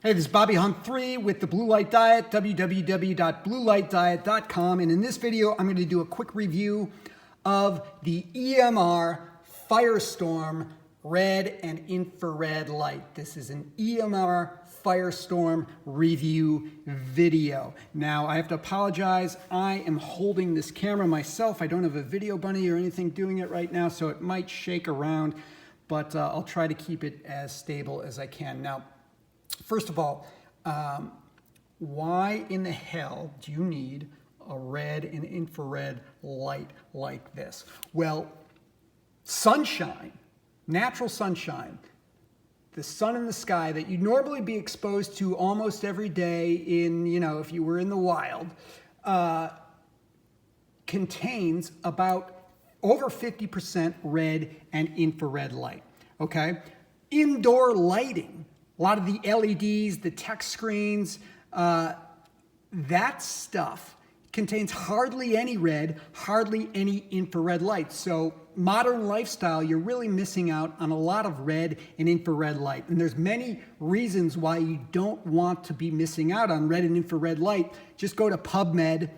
Hey, this is Bobby Hunt 3 with the Blue Light Diet, www.bluelightdiet.com. And in this video, I'm going to do a quick review of the EMR Firestorm red and infrared light. This is an EMR Firestorm review video. Now, I have to apologize. I am holding this camera myself. I don't have a video bunny or anything doing it right now, so it might shake around, but I'll try to keep it as stable as I can. Now, first of all, why in the hell do you need a red and infrared light like this? Well, sunshine, natural sunshine, the sun in the sky that you'd normally be exposed to almost every day in, if you were in the wild, contains about over 50% red and infrared light, okay? Indoor lighting, a lot of the LEDs, the tech screens, that stuff contains hardly any red, hardly any infrared light. So modern lifestyle, you're really missing out on a lot of red and infrared light. And there's many reasons why you don't want to be missing out on red and infrared light. Just go to PubMed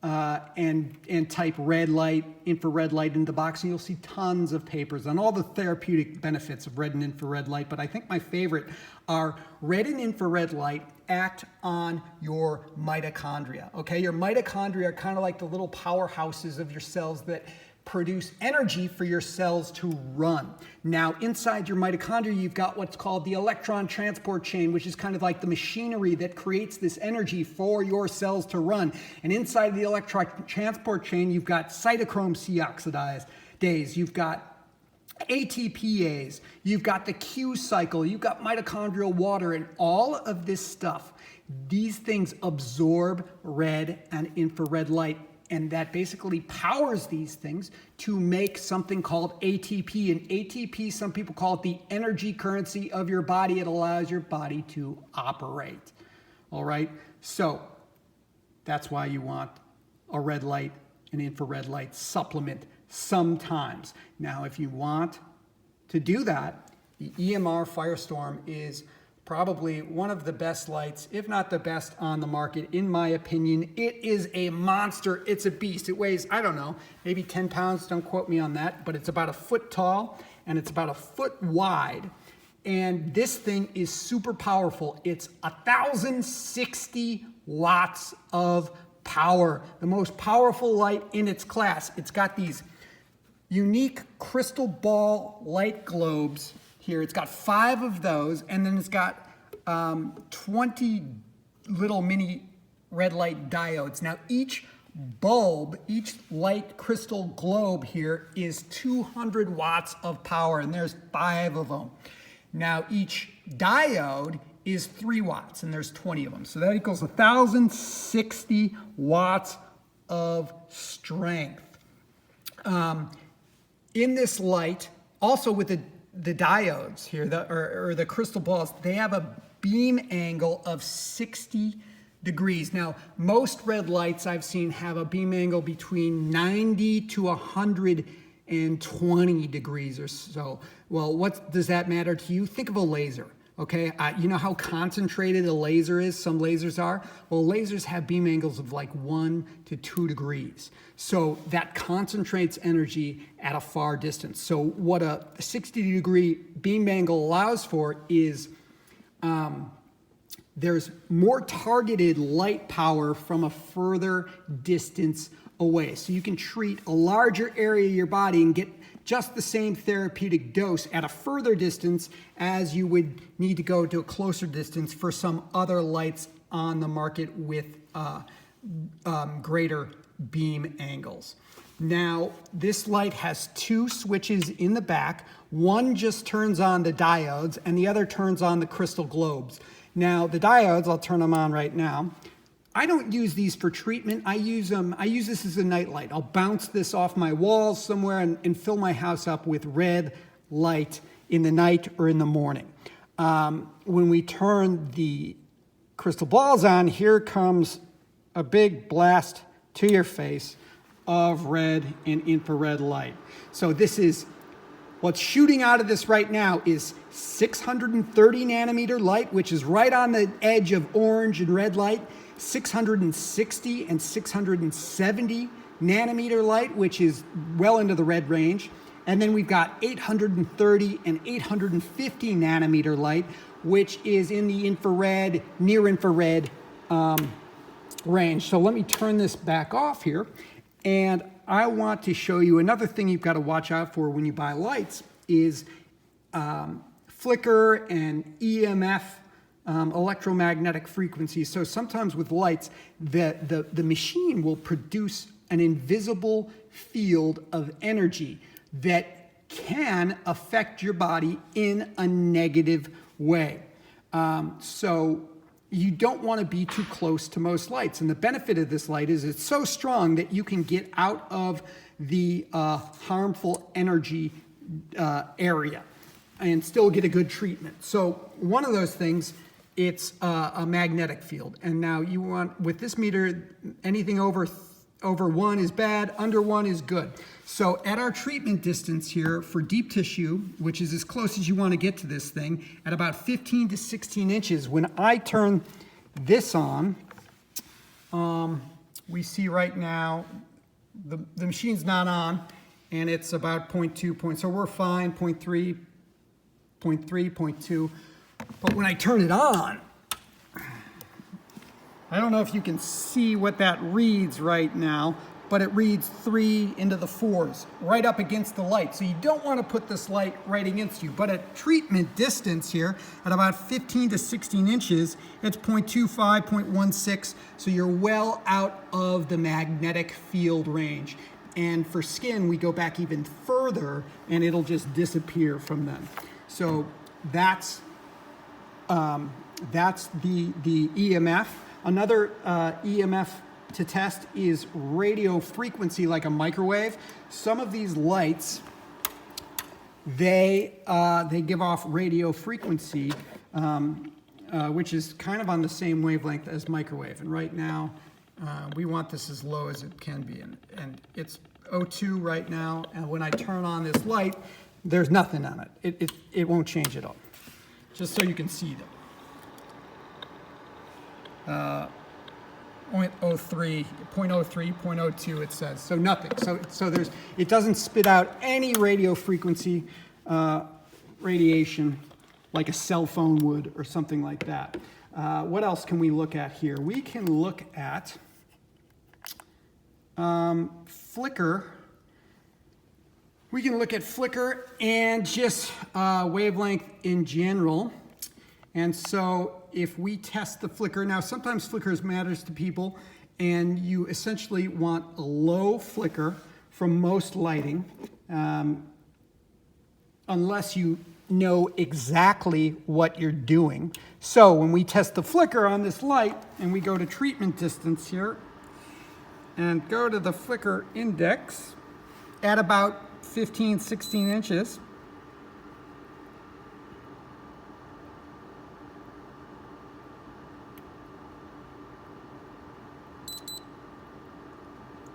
and type red light, infrared light into the box, and you'll see tons of papers on all the therapeutic benefits of red and infrared light. But I think my favorite are red and infrared light act on your mitochondria, okay? Your mitochondria are kind of like the little powerhouses of your cells that produce energy for your cells to run. Now, inside your mitochondria, you've got what's called the electron transport chain, which is kind of like the machinery that creates this energy for your cells to run. And inside the electron transport chain, you've got cytochrome C oxidase, you've got ATPase, you've got the Q cycle, you've got mitochondrial water, and all of this stuff, these things absorb red and infrared light. And that basically powers these things to make something called ATP. And ATP, some people call it the energy currency of your body. It allows your body to operate. All right? So that's why you want a red light and infrared light supplement sometimes. Now, if you want to do that, the EMR Firestorm is probably one of the best lights, if not the best on the market, in my opinion. It is a monster. It's a beast. It weighs, I don't know, maybe 10 pounds. Don't quote me on that, but it's about a foot tall and it's about a foot wide. And this thing is super powerful. It's 1,060 watts of power, the most powerful light in its class. It's got these unique crystal ball light globes here. It's got 5 of those, and then it's got 20 little mini red light diodes. Now each bulb, each light crystal globe here is 200 watts of power, and there's 5 of them. Now each diode is 3 watts, and there's 20 of them. So that equals 1,060 watts of strength. In this light, also with the diodes here, or the crystal balls, they have a beam angle of 60 degrees. Now, most red lights I've seen have a beam angle between 90 to 120 degrees or so. Well, what does that matter to you? Think of a laser. Okay, you know how concentrated a laser is? Some lasers are. Well, lasers have beam angles of like 1 to 2 degrees. So that concentrates energy at a far distance. So what a 60-degree beam angle allows for is there's more targeted light power from a further distance away. So you can treat a larger area of your body and get just the same therapeutic dose at a further distance as you would need to go to a closer distance for some other lights on the market with greater beam angles. Now, this light has 2 switches in the back. One just turns on the diodes, and the other turns on the crystal globes. Now, the diodes, I'll turn them on right now. I don't use these for treatment. I use this as a night light. I'll bounce this off my walls somewhere and fill my house up with red light in the night or in the morning. When we turn the crystal balls on, here comes a big blast to your face of red and infrared light. So this is What's shooting out of this right now is 630 nanometer light, which is right on the edge of orange and red light, 660 and 670 nanometer light, which is well into the red range. And then we've got 830 and 850 nanometer light, which is in the infrared, near infrared range. So let me turn this back off here. And I want to show you another thing you've got to watch out for when you buy lights is flicker and EMF, electromagnetic frequencies. So sometimes with lights, the machine will produce an invisible field of energy that can affect your body in a negative way. So you don't want to be too close to most lights. And the benefit of this light is it's so strong that you can get out of the harmful energy area and still get a good treatment. So one of those things, it's a magnetic field. And now you want, with this meter, anything over 1 is bad, under 1 is good. So at our treatment distance here for deep tissue, which is as close as you want to get to this thing, at about 15 to 16 inches, when I turn this on, we see right now the machine's not on, and it's about 0.2, so we're fine, 0.3, 0.3, 0.2. But when I turn it on, I don't know if you can see what that reads right now, but it reads 3 into the 4s, right up against the light. So you don't want to put this light right against you. But at treatment distance here, at about 15 to 16 inches, it's 0.25, 0.16, so you're well out of the magnetic field range. And for skin, we go back even further, and it'll just disappear from them. So that's the EMF. Another EMF to test is radio frequency, like a microwave. Some of these lights, they give off radio frequency, which is kind of on the same wavelength as microwave. And right now, we want this as low as it can be. And it's 0.2 right now. And when I turn on this light, there's nothing on it. It won't change at all. Just so you can see that. 0.03, 0.02 it says, so nothing. So it doesn't spit out any radio frequency radiation like a cell phone would or something like that. What else can we look at here? We can look at flicker. We can look at flicker and just wavelength in general. And so if we test the flicker, now sometimes flickers matters to people, and you essentially want a low flicker from most lighting, unless you know exactly what you're doing. So when we test the flicker on this light, and we go to treatment distance here, and go to the flicker index at about 15, 16 inches,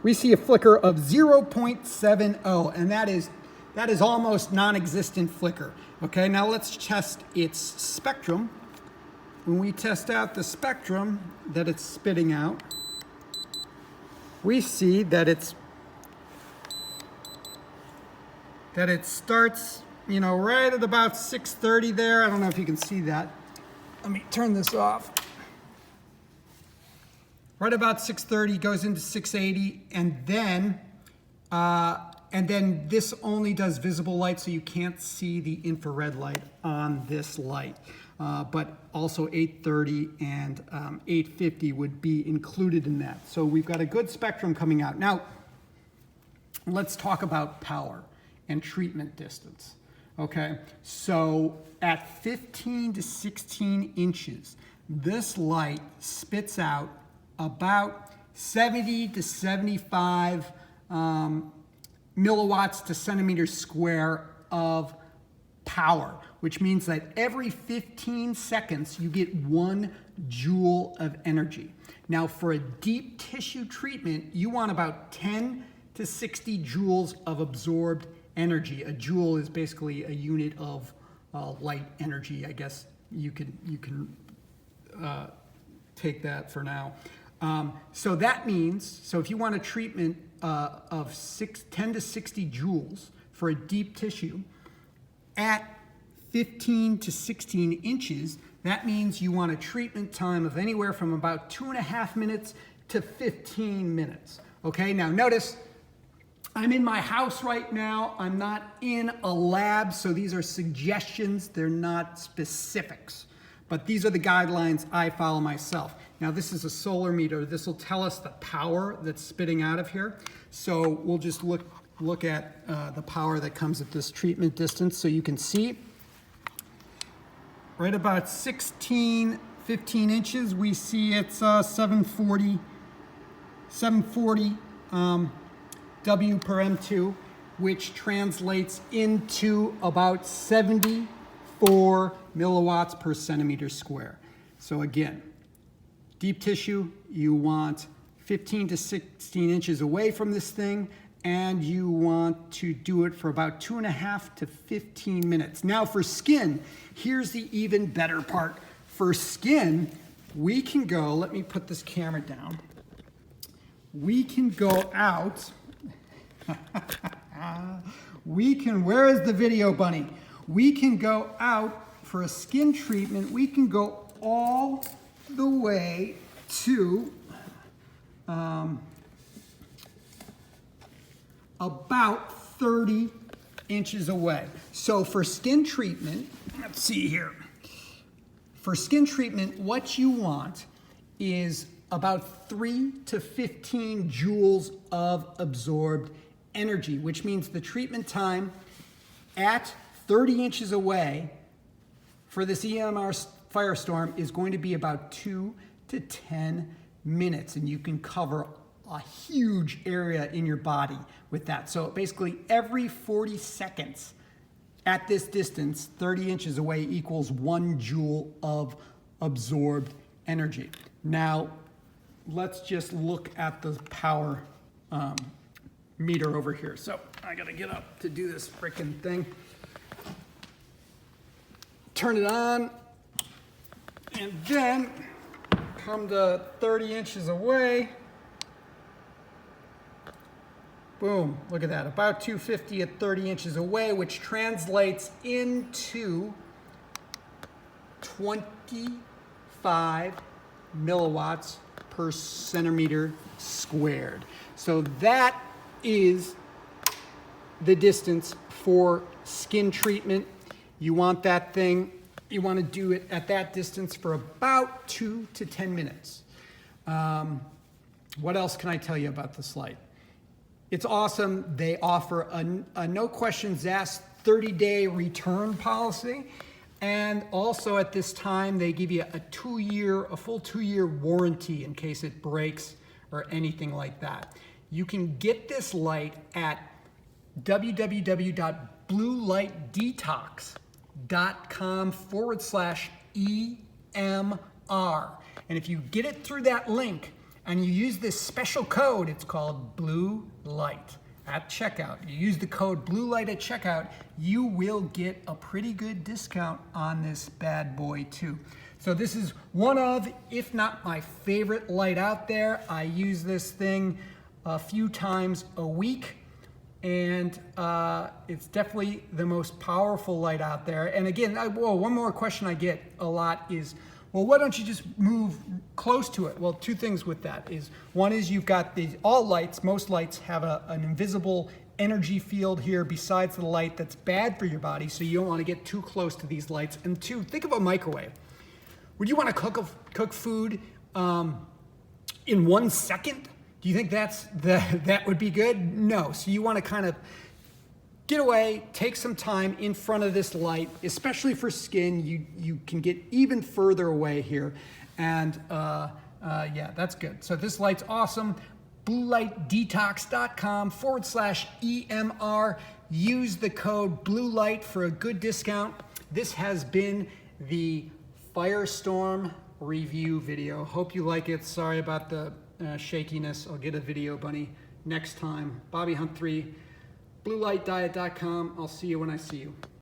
we see a flicker of 0.70, and that is almost non-existent flicker. Okay, now let's test its spectrum. When we test out the spectrum that it's spitting out, we see that it starts, right at about 630 there. I don't know if you can see that. Let me turn this off. Right about 630 goes into 680, and then this only does visible light, so you can't see the infrared light on this light. But also 830 and 850 would be included in that. So we've got a good spectrum coming out. Now, let's talk about power and treatment distance. Okay, so at 15 to 16 inches, this light spits out about 70 to 75 milliwatts to centimeters square of power, which means that every 15 seconds you get 1 joule of energy. Now for a deep tissue treatment, you want about 10 to 60 joules of absorbed energy. A joule is basically a unit of light energy. I guess you can take that for now. So that means, so if you want a treatment of 10 to 60 joules for a deep tissue at 15 to 16 inches, that means you want a treatment time of anywhere from about 2.5 minutes to 15 minutes. Okay, now notice I'm in my house right now. I'm not in a lab, so these are suggestions. They're not specifics, but these are the guidelines I follow myself. Now this is a solar meter. This will tell us the power that's spitting out of here. So we'll just look at the power that comes at this treatment distance, so you can see right about 15 inches, we see it's 740 W per M2, which translates into about 74 milliwatts per centimeter square. So again, deep tissue, you want 15 to 16 inches away from this thing, and you want to do it for about 2.5 to 15 minutes. Now for skin, here's the even better part. For skin, we can go, let me put this camera down. We can go out. Where is the video bunny? We can go out for a skin treatment. We can go all the way to about 30 inches away. So for skin treatment, let's see here. For skin treatment, what you want is about 3 to 15 joules of absorbed energy, which means the treatment time at 30 inches away for this EMR Firestorm is going to be about 2 to 10 minutes, and you can cover a huge area in your body with that. So basically every 40 seconds at this distance, 30 inches away, equals 1 joule of absorbed energy. Now, let's just look at the power meter over here. So I gotta get up to do this frickin' thing. Turn it on, and then come to 30 inches away. Boom, look at that, about 250 at 30 inches away, which translates into 25 milliwatts per centimeter squared. So that is the distance for skin treatment. You want that thing, you want to do it at that distance for about 2 to 10 minutes. What else can I tell you about this light? It's awesome. They offer a no questions asked 30-day return policy. And also at this time, they give you a full 2-year warranty in case it breaks or anything like that. You can get this light at www.bluelightdetox.com/EMR. And if you get it through that link and you use this special code, it's called Blue Light at checkout. You use the code Blue Light at checkout, you will get a pretty good discount on this bad boy too. So this is one of, if not my favorite light out there. I use this thing a few times a week, and it's definitely the most powerful light out there. And again, one more question I get a lot is, well, why don't you just move close to it? Well, two things with that is, one is you've got most lights have an invisible energy field here besides the light that's bad for your body, so you don't want to get too close to these lights. And two, think of a microwave. Would you want to cook food in 1 second? Do you think that would be good? No. So you want to kind of get away, take some time in front of this light, especially for skin. You can get even further away here. And yeah, that's good. So this light's awesome. BlueLightDetox.com/EMR. Use the code Blue Light for a good discount. This has been the Firestorm review video. Hope you like it. Sorry about the shakiness. I'll get a video bunny next time. Bobby Hunt 3. bluelightdiet.com. I'll see you when I see you.